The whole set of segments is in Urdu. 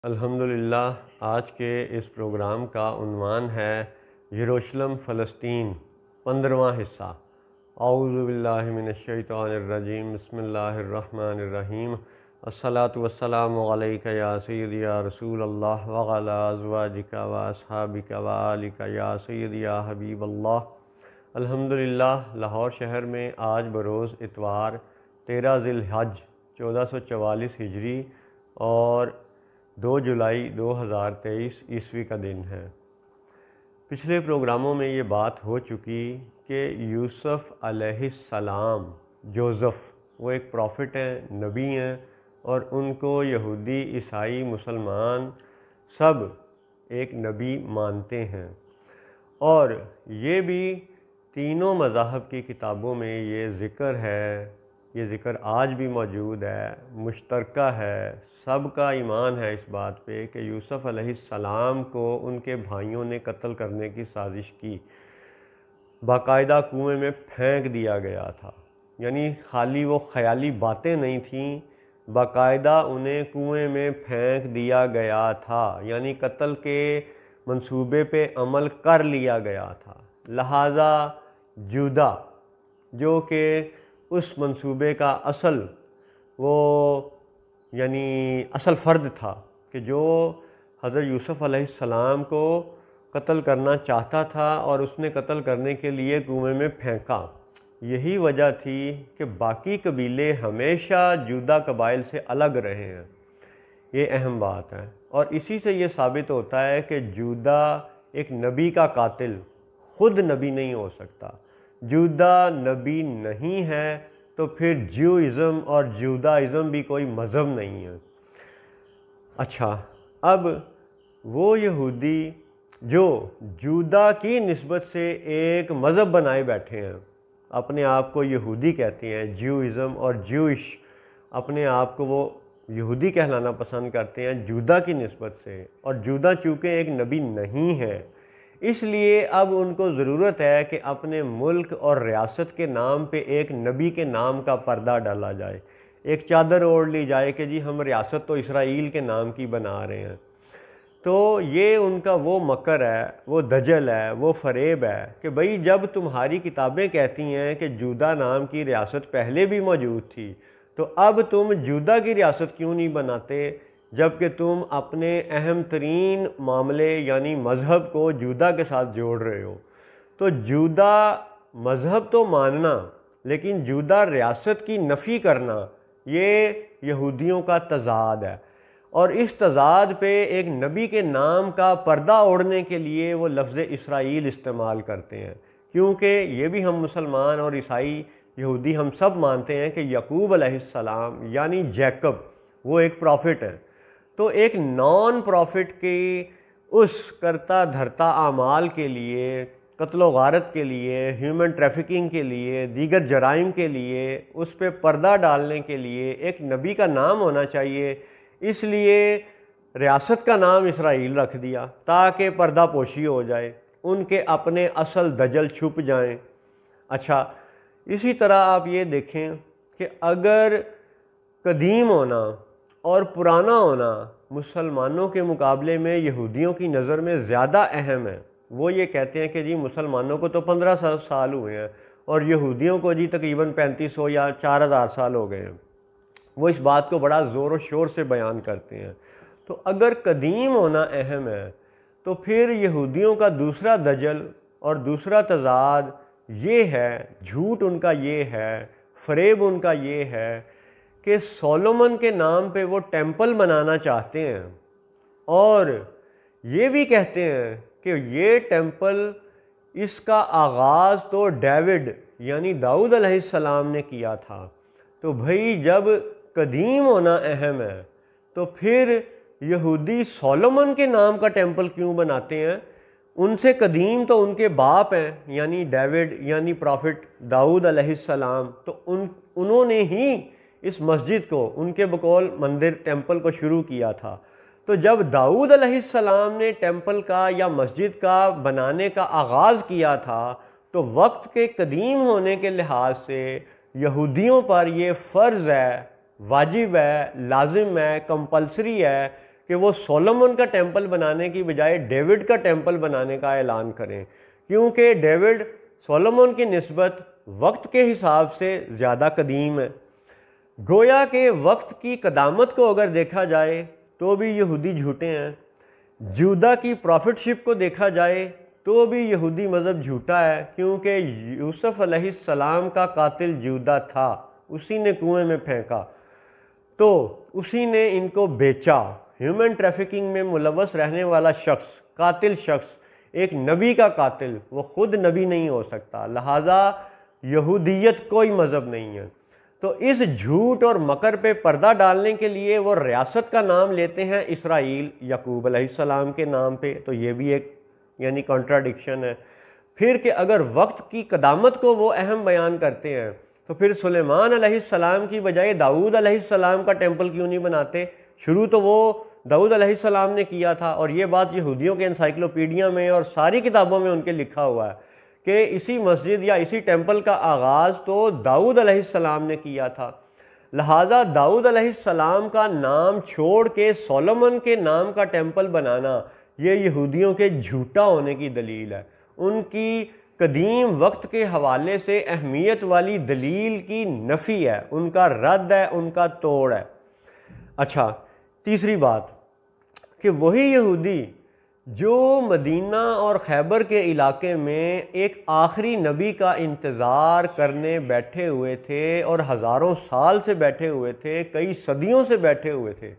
الحمدللہ آج کے اس پروگرام کا عنوان ہے یروشلم فلسطین 15واں حصہ۔ اعوذ باللہ من الشیطان الرجیم، بسم اللہ الرحمن الرحیم۔ الصلاۃ والسلام علیک یا سیدی یا رسول اللہ وعلی ازواجک و اصحابک و آلک یا سیدی یا حبیب اللہ۔ الحمدللہ لاہور شہر میں آج بروز اتوار 13 ذی الحج 1444 ہجری اور 2 جولائی 2023 عیسوی کا دن ہے۔ پچھلے پروگراموں میں یہ بات ہو چکی کہ یوسف علیہ السلام، جوزف، وہ ایک پروفٹ ہیں، نبی ہیں، اور ان کو یہودی، عیسائی، مسلمان سب ایک نبی مانتے ہیں، اور یہ بھی تینوں مذاہب کی کتابوں میں یہ ذکر ہے، یہ ذکر آج بھی موجود ہے، مشترکہ ہے، سب کا ایمان ہے اس بات پہ کہ یوسف علیہ السلام کو ان کے بھائیوں نے قتل کرنے کی سازش کی، باقاعدہ کنویں میں پھینک دیا گیا تھا۔ یعنی خالی وہ خیالی باتیں نہیں تھیں، باقاعدہ انہیں کنویں میں پھینک دیا گیا تھا، یعنی قتل کے منصوبے پہ عمل کر لیا گیا تھا۔ لہٰذا جودا، جو کہ اس منصوبے کا اصل اصل فرد تھا کہ جو حضرت یوسف علیہ السلام کو قتل کرنا چاہتا تھا اور اس نے قتل کرنے کے لیے کنویں میں پھینکا، یہی وجہ تھی کہ باقی قبیلے ہمیشہ جودا قبائل سے الگ رہے ہیں۔ یہ اہم بات ہے، اور اسی سے یہ ثابت ہوتا ہے کہ جودا ایک نبی کا قاتل خود نبی نہیں ہو سکتا۔ جودا نبی نہیں ہے تو پھر جیوازم اور جوداازم بھی کوئی مذہب نہیں ہے۔ اچھا، اب وہ یہودی جو جودا کی نسبت سے ایک مذہب بنائے بیٹھے ہیں، اپنے آپ کو یہودی کہتے ہیں، جیوازم اور جیوش، اپنے آپ کو وہ یہودی کہلانا پسند کرتے ہیں جودا کی نسبت سے، اور جودا چونکہ ایک نبی نہیں ہے، اس لیے اب ان کو ضرورت ہے کہ اپنے ملک اور ریاست کے نام پہ ایک نبی کے نام کا پردہ ڈالا جائے، ایک چادر اوڑھ لی جائے کہ جی ہم ریاست تو اسرائیل کے نام کی بنا رہے ہیں۔ تو یہ ان کا وہ مکر ہے، وہ دجل ہے، وہ فریب ہے کہ بھئی جب تمہاری کتابیں کہتی ہیں کہ جودا نام کی ریاست پہلے بھی موجود تھی، تو اب تم جودا کی ریاست کیوں نہیں بناتے، جبکہ تم اپنے اہم ترین معاملے یعنی مذہب کو جودا کے ساتھ جوڑ رہے ہو۔ تو جودا مذہب تو ماننا، لیکن جودا ریاست کی نفی کرنا، یہ یہودیوں کا تضاد ہے، اور اس تضاد پہ ایک نبی کے نام کا پردہ اوڑھنے کے لیے وہ لفظ اسرائیل استعمال کرتے ہیں، کیونکہ یہ بھی ہم مسلمان اور عیسائی یہودی ہم سب مانتے ہیں کہ یعقوب علیہ السلام یعنی جیکب وہ ایک پروفٹ ہے۔ تو ایک نان پروفٹ کی اس کرتا دھرتا اعمال کے لیے، قتل و غارت کے لیے، ہیومن ٹریفکنگ کے لیے، دیگر جرائم کے لیے، اس پہ پردہ ڈالنے کے لیے ایک نبی کا نام ہونا چاہیے، اس لیے ریاست کا نام اسرائیل رکھ دیا تاکہ پردہ پوشی ہو جائے، ان کے اپنے اصل دجل چھپ جائیں۔ اچھا، اسی طرح آپ یہ دیکھیں کہ اگر قدیم ہونا اور پرانا ہونا مسلمانوں کے مقابلے میں یہودیوں کی نظر میں زیادہ اہم ہے، وہ یہ کہتے ہیں کہ جی مسلمانوں کو تو 15 سال ہوئے ہیں اور یہودیوں کو جی تقریباً 3500 یا 4000 سال ہو گئے ہیں، وہ اس بات کو بڑا زور و شور سے بیان کرتے ہیں۔ تو اگر قدیم ہونا اہم ہے تو پھر یہودیوں کا دوسرا دجل اور دوسرا تضاد یہ ہے، جھوٹ ان کا یہ ہے، فریب ان کا یہ ہے کہ سولومن کے نام پہ وہ ٹیمپل بنانا چاہتے ہیں، اور یہ بھی کہتے ہیں کہ یہ ٹیمپل، اس کا آغاز تو ڈیوڈ یعنی داؤد علیہ السلام نے کیا تھا۔ تو بھئی جب قدیم ہونا اہم ہے تو پھر یہودی سولومن کے نام کا ٹیمپل کیوں بناتے ہیں؟ ان سے قدیم تو ان کے باپ ہیں یعنی ڈیوڈ یعنی پروفٹ داؤد علیہ السلام، تو انہوں نے ہی اس مسجد کو، ان کے بقول مندر ٹیمپل کو شروع کیا تھا۔ تو جب داؤد علیہ السلام نے ٹیمپل کا یا مسجد کا بنانے کا آغاز کیا تھا تو وقت کے قدیم ہونے کے لحاظ سے یہودیوں پر یہ فرض ہے، واجب ہے، لازم ہے، کمپلسری ہے کہ وہ سولومن کا ٹیمپل بنانے کی بجائے ڈیوڈ کا ٹیمپل بنانے کا اعلان کریں، کیونکہ ڈیوڈ سولومن کی نسبت وقت کے حساب سے زیادہ قدیم ہے۔ گویا کہ وقت کی قدامت کو اگر دیکھا جائے تو بھی یہودی جھوٹے ہیں، جودا کی پروفٹ شپ کو دیکھا جائے تو بھی یہودی مذہب جھوٹا ہے، کیونکہ یوسف علیہ السلام کا قاتل جودا تھا، اسی نے کنویں میں پھینکا تو اسی نے ان کو بیچا۔ ہیومن ٹریفکنگ میں ملوث رہنے والا شخص، قاتل شخص، ایک نبی کا قاتل، وہ خود نبی نہیں ہو سکتا، لہٰذا یہودیت کوئی مذہب نہیں ہے۔ تو اس جھوٹ اور مکر پہ پردہ ڈالنے کے لیے وہ ریاست کا نام لیتے ہیں اسرائیل، یعقوب علیہ السلام کے نام پہ، تو یہ بھی ایک یعنی کانٹراڈکشن ہے۔ پھر کہ اگر وقت کی قدامت کو وہ اہم بیان کرتے ہیں تو پھر سلیمان علیہ السلام کی بجائے داؤد علیہ السلام کا ٹیمپل کیوں نہیں بناتے؟ شروع تو وہ داؤد علیہ السلام نے کیا تھا، اور یہ بات یہودیوں کے انسائکلوپیڈیا میں اور ساری کتابوں میں ان کے لکھا ہوا ہے کہ اسی مسجد یا اسی ٹیمپل کا آغاز تو داؤد علیہ السلام نے کیا تھا، لہٰذا داؤد علیہ السلام کا نام چھوڑ کے سولومن کے نام کا ٹیمپل بنانا یہ یہودیوں کے جھوٹا ہونے کی دلیل ہے، ان کی قدیم وقت کے حوالے سے اہمیت والی دلیل کی نفی ہے، ان کا رد ہے، ان کا توڑ ہے۔ اچھا، تیسری بات کہ وہی یہودی جو مدینہ اور خیبر کے علاقے میں ایک آخری نبی کا انتظار کرنے بیٹھے ہوئے تھے اور ہزاروں سال سے بیٹھے ہوئے تھے، کئی صدیوں سے بیٹھے ہوئے تھے،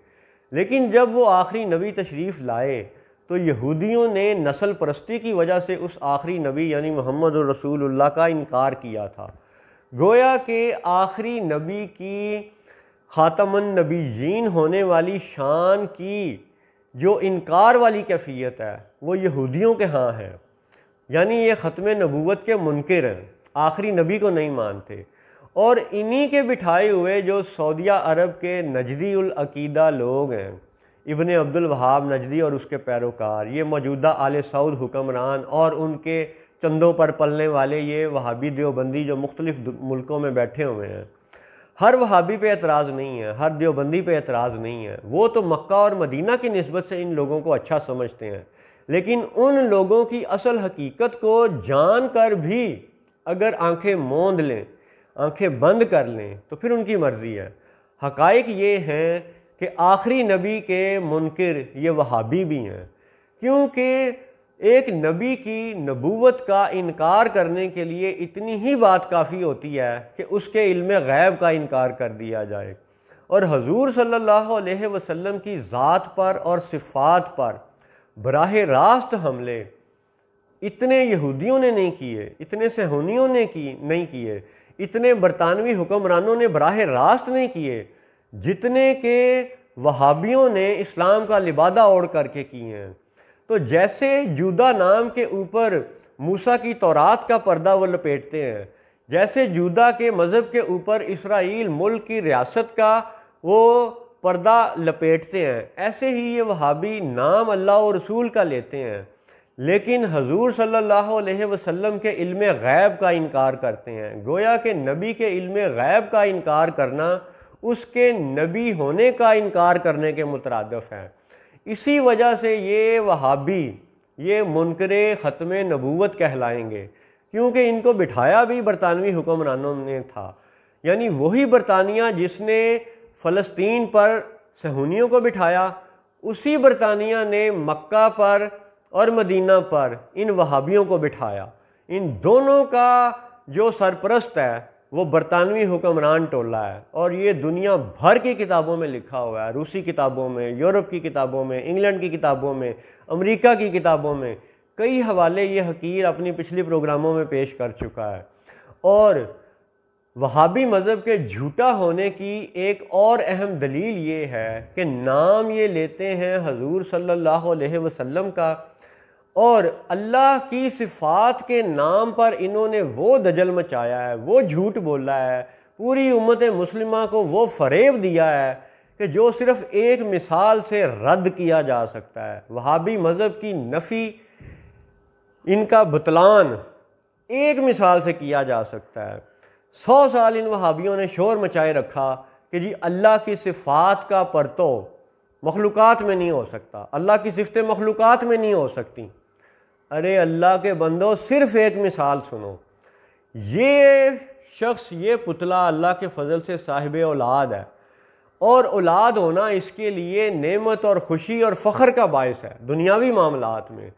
لیکن جب وہ آخری نبی تشریف لائے تو یہودیوں نے نسل پرستی کی وجہ سے اس آخری نبی یعنی محمد رسول اللہ کا انکار کیا تھا۔ گویا کہ آخری نبی کی خاتم النبیین ہونے والی شان کی جو انکار والی کیفیت ہے وہ یہودیوں کے ہاں ہے، یعنی یہ ختم نبوت کے منکر ہیں، آخری نبی کو نہیں مانتے، اور انہی کے بٹھائے ہوئے جو سعودیہ عرب کے نجدی العقیدہ لوگ ہیں، ابن عبد الوہاب نجدی اور اس کے پیروکار، یہ موجودہ آل سعود حکمران اور ان کے چندوں پر پلنے والے یہ وہابی دیوبندی جو مختلف ملکوں میں بیٹھے ہوئے ہیں، ہر وہابی پہ اعتراض نہیں ہے، ہر دیوبندی پہ اعتراض نہیں ہے، وہ تو مکہ اور مدینہ کی نسبت سے ان لوگوں کو اچھا سمجھتے ہیں، لیکن ان لوگوں کی اصل حقیقت کو جان کر بھی اگر آنکھیں موند لیں، آنکھیں بند کر لیں تو پھر ان کی مرضی ہے۔ حقائق یہ ہیں کہ آخری نبی کے منکر یہ وہابی بھی ہیں، کیونکہ ایک نبی کی نبوت کا انکار کرنے کے لیے اتنی ہی بات کافی ہوتی ہے کہ اس کے علم غیب کا انکار کر دیا جائے، اور حضور صلی اللہ علیہ وسلم کی ذات پر اور صفات پر براہ راست حملے اتنے یہودیوں نے نہیں کیے، اتنے صہیونیوں نے نہیں کیے، اتنے برطانوی حکمرانوں نے براہ راست نہیں کیے، جتنے کہ وہابیوں نے اسلام کا لبادہ اوڑھ کر کے کیے ہیں۔ تو جیسے جودا نام کے اوپر موسیٰ کی تورات کا پردہ وہ لپیٹتے ہیں، جیسے جودا کے مذہب کے اوپر اسرائیل ملک کی ریاست کا وہ پردہ لپیٹتے ہیں، ایسے ہی یہ وہابی نام اللہ و رسول کا لیتے ہیں، لیکن حضور صلی اللہ علیہ وسلم کے علم غیب کا انکار کرتے ہیں۔ گویا کہ نبی کے علم غیب کا انکار کرنا اس کے نبی ہونے کا انکار کرنے کے مترادف ہے۔ اسی وجہ سے یہ وہابی یہ منکر ختم نبوت کہلائیں گے، کیونکہ ان کو بٹھایا بھی برطانوی حکمرانوں نے تھا، یعنی وہی برطانیہ جس نے فلسطین پر صہیونیوں کو بٹھایا، اسی برطانیہ نے مکہ پر اور مدینہ پر ان وہابیوں کو بٹھایا۔ ان دونوں کا جو سرپرست ہے وہ برطانوی حکمران ٹولہ ہے، اور یہ دنیا بھر کی کتابوں میں لکھا ہوا ہے، روسی کتابوں میں، یورپ کی کتابوں میں، انگلینڈ کی کتابوں میں، امریکہ کی کتابوں میں کئی حوالے یہ حقیر اپنی پچھلی پروگراموں میں پیش کر چکا ہے۔ اور وہابی مذہب کے جھوٹا ہونے کی ایک اور اہم دلیل یہ ہے کہ نام یہ لیتے ہیں حضور صلی اللہ علیہ وسلم کا، اور اللہ کی صفات کے نام پر انہوں نے وہ دجل مچایا ہے، وہ جھوٹ بولا ہے، پوری امت مسلمہ کو وہ فریب دیا ہے کہ جو صرف ایک مثال سے رد کیا جا سکتا ہے۔ وہابی مذہب کی نفی، ان کا بطلان ایک مثال سے کیا جا سکتا ہے۔ 100 سال ان وہابیوں نے شور مچائے رکھا کہ جی اللہ کی صفات کا پرتو مخلوقات میں نہیں ہو سکتا، اللہ کی صفتیں مخلوقات میں نہیں ہو سکتی۔ ارے اللہ کے بندو صرف ایک مثال سنو، یہ شخص، یہ پتلا اللہ کے فضل سے صاحب اولاد ہے، اور اولاد ہونا اس کے لیے نعمت اور خوشی اور فخر کا باعث ہے دنیاوی معاملات میں۔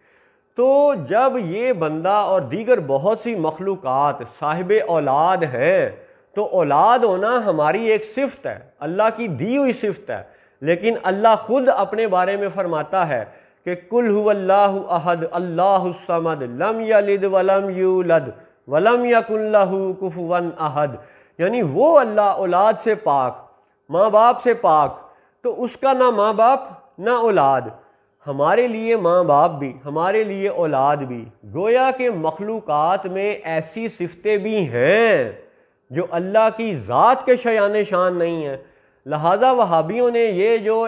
تو جب یہ بندہ اور دیگر بہت سی مخلوقات صاحب اولاد ہیں تو اولاد ہونا ہماری ایک صفت ہے، اللہ کی دی ہوئی صفت ہے، لیکن اللہ خود اپنے بارے میں فرماتا ہے کہ قل هو اللہ احد اللہ الصمد لم یلد ولم یولد ولم یکن لہ کفوا احد، یعنی وہ اللہ اولاد سے پاک، ماں باپ سے پاک، تو اس کا نہ ماں باپ نہ اولاد، ہمارے لیے ماں باپ بھی، ہمارے لیے اولاد بھی، گویا کہ مخلوقات میں ایسی صفتیں بھی ہیں جو اللہ کی ذات کے شایان شان نہیں ہیں۔ لہذا وہابیوں نے یہ جو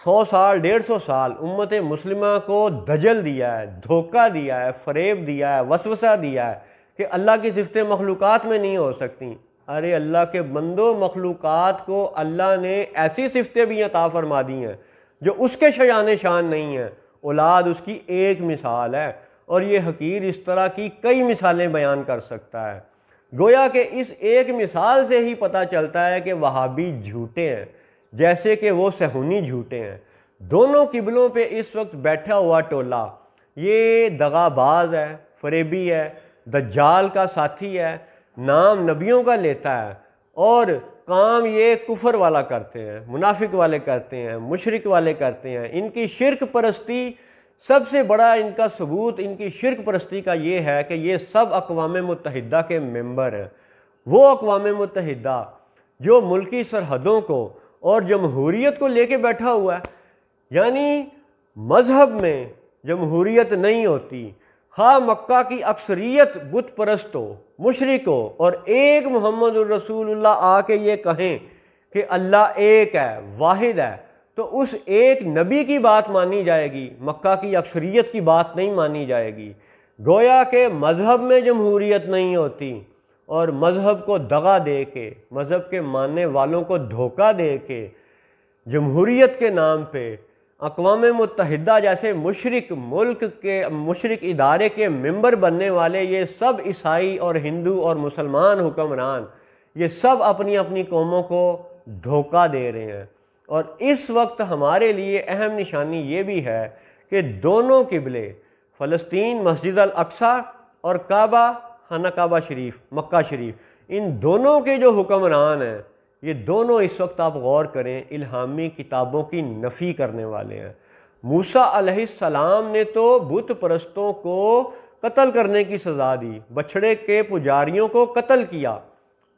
100 سال 150 سال امت مسلمہ کو دجل دیا ہے، دھوکہ دیا ہے، فریب دیا ہے، وسوسہ دیا ہے کہ اللہ کی صفتیں مخلوقات میں نہیں ہو سکتی۔ ارے اللہ کے بندو، مخلوقات کو اللہ نے ایسی صفتیں بھی عطا فرما دی ہیں جو اس کے شایان شان نہیں ہیں۔ اولاد اس کی ایک مثال ہے، اور یہ حقیر اس طرح کی کئی مثالیں بیان کر سکتا ہے۔ گویا کہ اس ایک مثال سے ہی پتہ چلتا ہے کہ وہابی جھوٹے ہیں، جیسے کہ وہ صہیونی جھوٹے ہیں۔ دونوں قبلوں پہ اس وقت بیٹھا ہوا ٹولہ یہ دغا باز ہے، فریبی ہے، دجال کا ساتھی ہے، نام نبیوں کا لیتا ہے، اور کام یہ کفر والا کرتے ہیں، منافق والے کرتے ہیں، مشرک والے کرتے ہیں۔ ان کی شرک پرستی، سب سے بڑا ان کا ثبوت ان کی شرک پرستی کا یہ ہے کہ یہ سب اقوام متحدہ کے ممبر ہیں۔ وہ اقوام متحدہ جو ملکی سرحدوں کو اور جمہوریت کو لے کے بیٹھا ہوا ہے، یعنی مذہب میں جمہوریت نہیں ہوتی، خواہ مکہ کی اکثریت بت پرست ہو، مشرک ہو، اور ایک محمد الرسول اللہ آ کے یہ کہیں کہ اللہ ایک ہے، واحد ہے، تو اس ایک نبی کی بات مانی جائے گی، مکہ کی اکثریت کی بات نہیں مانی جائے گی۔ گویا کہ مذہب میں جمہوریت نہیں ہوتی، اور مذہب کو دغا دے کے، مذہب کے ماننے والوں کو دھوکہ دے کے، جمہوریت کے نام پہ اقوام متحدہ جیسے مشرک ملک کے، مشرک ادارے کے ممبر بننے والے یہ سب عیسائی اور ہندو اور مسلمان حکمران، یہ سب اپنی اپنی قوموں کو دھوکہ دے رہے ہیں۔ اور اس وقت ہمارے لیے اہم نشانی یہ بھی ہے کہ دونوں قبلے، فلسطین مسجد الاقصی اور کعبہ، خانہ کعبہ شریف مکہ شریف، ان دونوں کے جو حکمران ہیں، یہ دونوں اس وقت آپ غور کریں الہامی کتابوں کی نفی کرنے والے ہیں۔ موسیٰ علیہ السلام نے تو بت پرستوں کو قتل کرنے کی سزا دی، بچھڑے کے پجاریوں کو قتل کیا،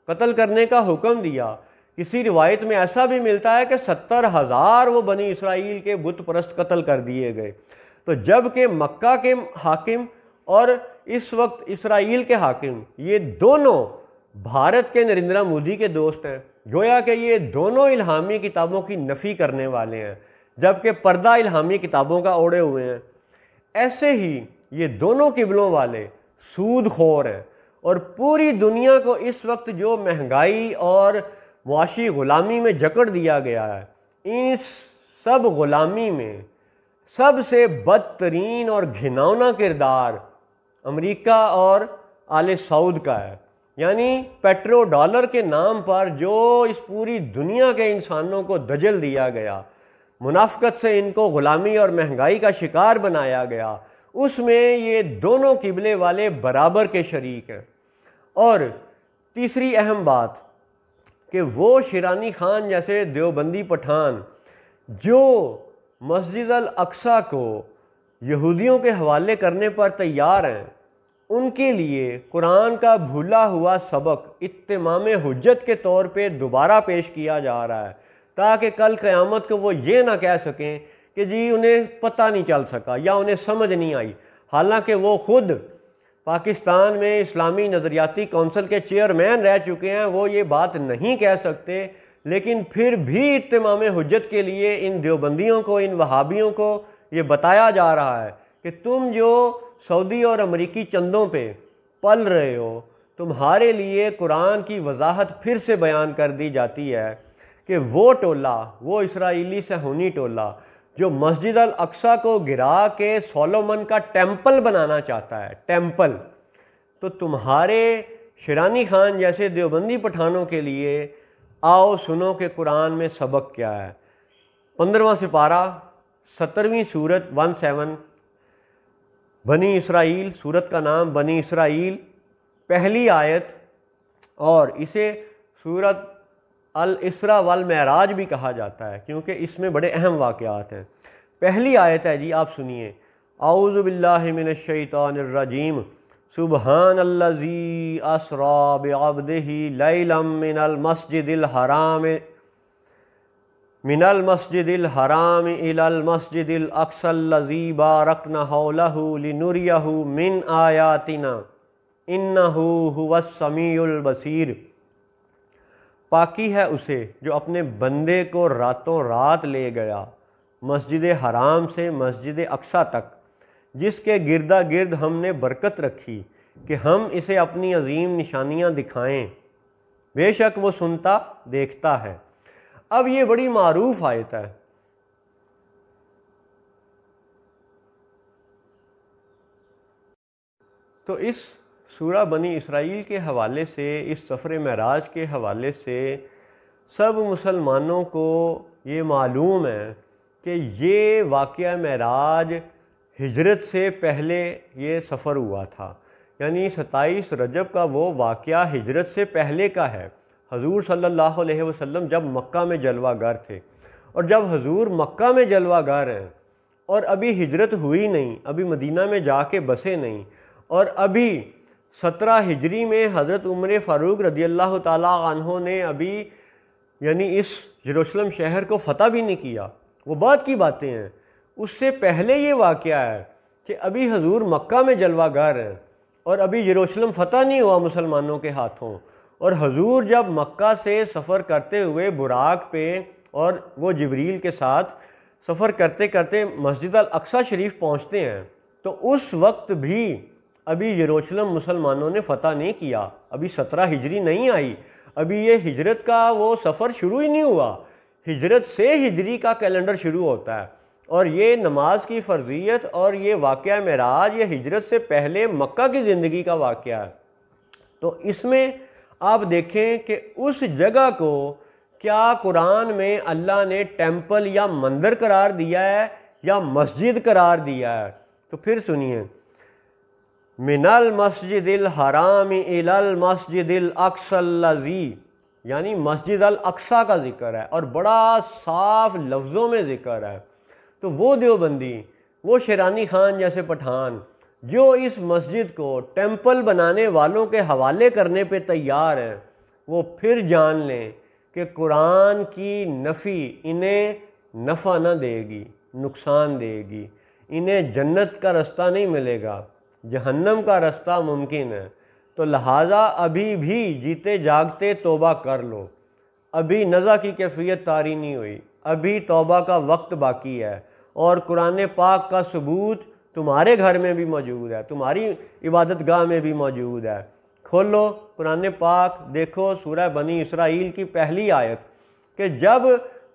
قتل کرنے کا حکم دیا۔ کسی روایت میں ایسا بھی ملتا ہے کہ 70,000 وہ بنی اسرائیل کے بت پرست قتل کر دیے گئے۔ تو جب کہ مکہ کے حاکم اور اس وقت اسرائیل کے حاکم، یہ دونوں بھارت کے نریندرا مودی کے دوست ہیں، گویا کہ یہ دونوں الہامی کتابوں کی نفی کرنے والے ہیں، جبکہ پردہ الہامی کتابوں کا اوڑے ہوئے ہیں۔ ایسے ہی یہ دونوں قبلوں والے سود خور ہیں، اور پوری دنیا کو اس وقت جو مہنگائی اور معاشی غلامی میں جکڑ دیا گیا ہے، اس سب غلامی میں سب سے بدترین اور گھناؤنا کردار امریکہ اور آل سعود کا ہے۔ یعنی پیٹرو ڈالر کے نام پر جو اس پوری دنیا کے انسانوں کو دجل دیا گیا، منافقت سے ان کو غلامی اور مہنگائی کا شکار بنایا گیا، اس میں یہ دونوں قبلے والے برابر کے شریک ہیں۔ اور تیسری اہم بات کہ وہ شیرانی خان جیسے دیوبندی پٹھان جو مسجد الاقصی کو یہودیوں کے حوالے کرنے پر تیار ہیں، ان کے لیے قرآن کا بھولا ہوا سبق اتمام حجت کے طور پہ دوبارہ پیش کیا جا رہا ہے، تاکہ کل قیامت کو وہ یہ نہ کہہ سکیں کہ جی انہیں پتہ نہیں چل سکا یا انہیں سمجھ نہیں آئی، حالانکہ وہ خود پاکستان میں اسلامی نظریاتی کونسل کے چیئرمین رہ چکے ہیں۔ وہ یہ بات نہیں کہہ سکتے، لیکن پھر بھی اتمام حجت کے لیے ان دیوبندیوں کو، ان وہابیوں کو یہ بتایا جا رہا ہے کہ تم جو سعودی اور امریکی چندوں پہ پل رہے ہو، تمہارے لیے قرآن کی وضاحت پھر سے بیان کر دی جاتی ہے کہ وہ ٹولہ، وہ اسرائیلی صہیونی ٹولہ جو مسجد الاقصیٰ کو گرا کے سولومن کا ٹیمپل بنانا چاہتا ہے، ٹیمپل، تو تمہارے شیرانی خان جیسے دیوبندی پٹھانوں کے لیے آؤ سنو کہ قرآن میں سبق کیا ہے۔ 15واں سپارہ 17ویں سورت 17، بنی اسرائیل، سورت کا نام بنی اسرائیل، پہلی آیت، اور اسے سورت الاسراء والمعراج بھی کہا جاتا ہے کیونکہ اس میں بڑے اہم واقعات ہیں۔ پہلی آیت ہے جی، آپ سنیے، اعوذ باللہ من الشیطان الرجیم، سبحان الذی اسریٰ بعبدہ لیلا من المسجد الحرام الی المسجد الاقصی الذی بارکنا حولہ لنریہ من آیاتنا انہ هو السمیع البصیر۔ پاکی ہے اسے جو اپنے بندے کو راتوں رات لے گیا مسجد حرام سے مسجد اقصیٰ تک، جس کے گردا گرد ہم نے برکت رکھی کہ ہم اسے اپنی عظیم نشانیاں دکھائیں، بے شک وہ سنتا دیکھتا ہے۔ اب یہ بڑی معروف آیت ہے۔ تو اس سورہ بنی اسرائیل کے حوالے سے، اس سفر معراج کے حوالے سے سب مسلمانوں کو یہ معلوم ہے کہ یہ واقعہ معراج ہجرت سے پہلے یہ سفر ہوا تھا، یعنی 27 رجب کا وہ واقعہ ہجرت سے پہلے کا ہے۔ حضور صلی اللہ علیہ وسلم جب مکہ میں جلوہ گر تھے، اور جب حضور مکہ میں جلوہ گر ہیں اور ابھی ہجرت ہوئی نہیں، ابھی مدینہ میں جا کے بسے نہیں، اور ابھی 17 ہجری میں حضرت عمر فاروق رضی اللہ تعالیٰ عنہ نے ابھی یعنی اس یروشلم شہر کو فتح بھی نہیں کیا، وہ بعد کی باتیں ہیں۔ اس سے پہلے یہ واقعہ ہے کہ ابھی حضور مکہ میں جلوہ گر ہیں اور ابھی یروشلم فتح نہیں ہوا مسلمانوں کے ہاتھوں، اور حضور جب مکہ سے سفر کرتے ہوئے براق پہ اور وہ جبریل کے ساتھ سفر کرتے کرتے مسجد الاقصیٰ شریف پہنچتے ہیں، تو اس وقت بھی ابھی یروشلم مسلمانوں نے فتح نہیں کیا، ابھی 17 ہجری نہیں آئی، ابھی یہ ہجرت کا وہ سفر شروع ہی نہیں ہوا۔ ہجرت سے ہجری کا کیلنڈر شروع ہوتا ہے، اور یہ نماز کی فرضیت اور یہ واقعہ معراج یہ ہجرت سے پہلے مکہ کی زندگی کا واقعہ ہے۔ تو اس میں آپ دیکھیں کہ اس جگہ کو کیا قرآن میں اللہ نے ٹیمپل یا مندر قرار دیا ہے یا مسجد قرار دیا ہے؟ تو پھر سنیے، من المسجد الحرام الی المسجد الاقصی الذی، یعنی مسجد الاقصیٰ کا ذکر ہے اور بڑا صاف لفظوں میں ذکر ہے۔ تو وہ دیوبندی، وہ شیرانی خان جیسے پٹھان جو اس مسجد کو ٹیمپل بنانے والوں کے حوالے کرنے پہ تیار ہیں، وہ پھر جان لیں کہ قرآن کی نفی انہیں نفع نہ دے گی، نقصان دے گی، انہیں جنت کا رستہ نہیں ملے گا، جہنم کا رستہ ممکن ہے۔ تو لہٰذا ابھی بھی جیتے جاگتے توبہ کر لو، ابھی نزع کی کیفیت طاری نہیں ہوئی، ابھی توبہ کا وقت باقی ہے، اور قرآن پاک کا ثبوت تمہارے گھر میں بھی موجود ہے، تمہاری عبادت گاہ میں بھی موجود ہے۔ کھولو قرآن پاک، دیکھو سورہ بنی اسرائیل کی پہلی آیت کہ جب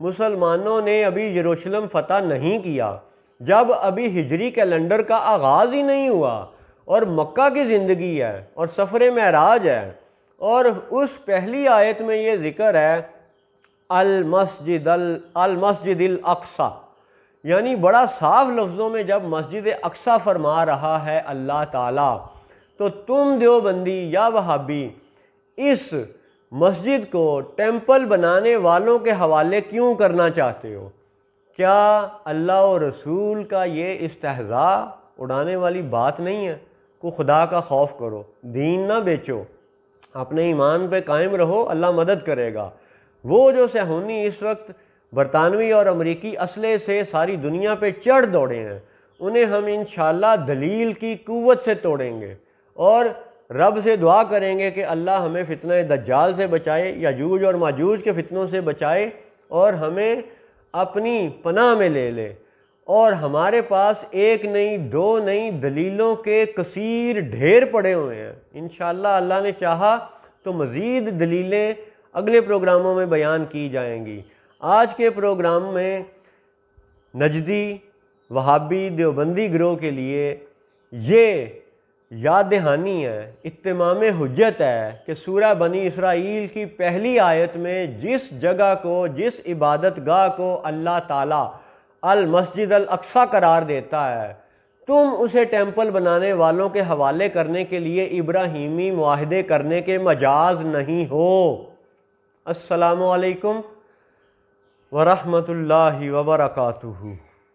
مسلمانوں نے ابھی یروشلم فتح نہیں کیا، جب ابھی ہجری کیلنڈر کا آغاز ہی نہیں ہوا، اور مکہ کی زندگی ہے اور سفر معراج ہے، اور اس پہلی آیت میں یہ ذکر ہے المسجد الاقصیٰ، یعنی بڑا صاف لفظوں میں جب مسجد اقصیٰ فرما رہا ہے اللہ تعالیٰ، تو تم دیوبندی یا وہابی اس مسجد کو ٹیمپل بنانے والوں کے حوالے کیوں کرنا چاہتے ہو؟ کیا اللہ و رسول کا یہ استہزاء اڑانے والی بات نہیں ہے؟ کو خدا کا خوف کرو، دین نہ بیچو، اپنے ایمان پہ قائم رہو، اللہ مدد کرے گا۔ وہ جو صہیونی اس وقت برطانوی اور امریکی اسلحے سے ساری دنیا پہ چڑھ دوڑے ہیں، انہیں ہم انشاءاللہ دلیل کی قوت سے توڑیں گے، اور رب سے دعا کریں گے کہ اللہ ہمیں فتنہ دجال سے بچائے، یاجوج اور ماجوج کے فتنوں سے بچائے، اور ہمیں اپنی پناہ میں لے لے۔ اور ہمارے پاس ایک نہیں، دو نہیں، دلیلوں کے کثیر ڈھیر پڑے ہوئے ہیں۔ انشاءاللہ اللہ نے چاہا تو مزید دلیلیں اگلے پروگراموں میں بیان کی جائیں گی۔ آج کے پروگرام میں نجدی وہابی دیوبندی گروہ کے لیے یہ یاد دہانی ہے، اتمام حجت ہے کہ سورہ بنی اسرائیل کی پہلی آیت میں جس جگہ کو، جس عبادت گاہ کو اللہ تعالیٰ المسجد الاقصیٰ قرار دیتا ہے، تم اسے ٹیمپل بنانے والوں کے حوالے کرنے کے لیے ابراہیمی معاہدے کرنے کے مجاز نہیں ہو۔ السلام علیکم ورحمۃ اللہ وبرکاتہ۔